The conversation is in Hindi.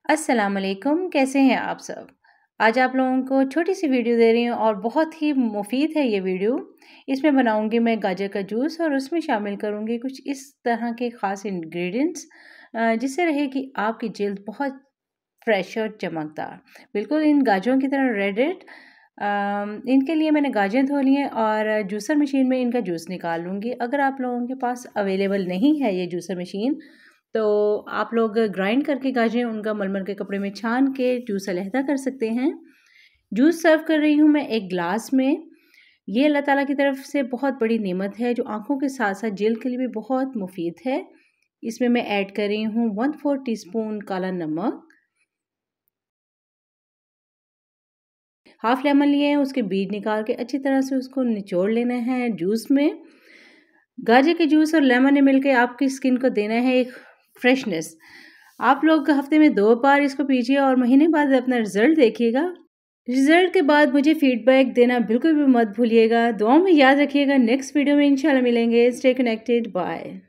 अस्सलाम वालेकुम, कैसे हैं आप सब? आज आप लोगों को छोटी सी वीडियो दे रही हूँ और बहुत ही मुफीद है ये वीडियो। इसमें बनाऊँगी मैं गाजर का जूस और उसमें शामिल करूँगी कुछ इस तरह के ख़ास इंग्रेडिएंट्स जिससे रहेगी आपकी जल्द बहुत फ्रेश और चमकदार। बिल्कुल इन गाजरों की तरह रेड इनके लिए मैंने गाजर धो लिए और जूसर मशीन में इनका जूस निकाल लूँगी। अगर आप लोगों के पास अवेलेबल नहीं है ये जूसर मशीन तो आप लोग ग्राइंड करके गाजरें उनका मलमल के कपड़े में छान के जूस अलहदा कर सकते हैं। जूस सर्व कर रही हूँ मैं एक ग्लास में। ये अल्लाह ताला की तरफ से बहुत बड़ी नेमत है जो आँखों के साथ-साथ जल्द के लिए भी बहुत मुफीद है। इसमें मैं ऐड कर रही हूँ 1/4 टीस्पून काला नमक, हाफ लेमन लिए हैं उसके बीज निकाल के अच्छी तरह से उसको निचोड़ लेना है जूस में। गाजर के जूस और लेमन ने मिलकर आपकी स्किन को देना है एक फ्रेशनेस। आप लोग हफ्ते में 2 बार इसको पीजिए और महीने बाद अपना रिजल्ट देखिएगा। रिजल्ट के बाद मुझे फीडबैक देना बिल्कुल भी मत भूलिएगा। दुआओं में याद रखिएगा। नेक्स्ट वीडियो में इंशाल्लाह मिलेंगे। Stay connected, bye.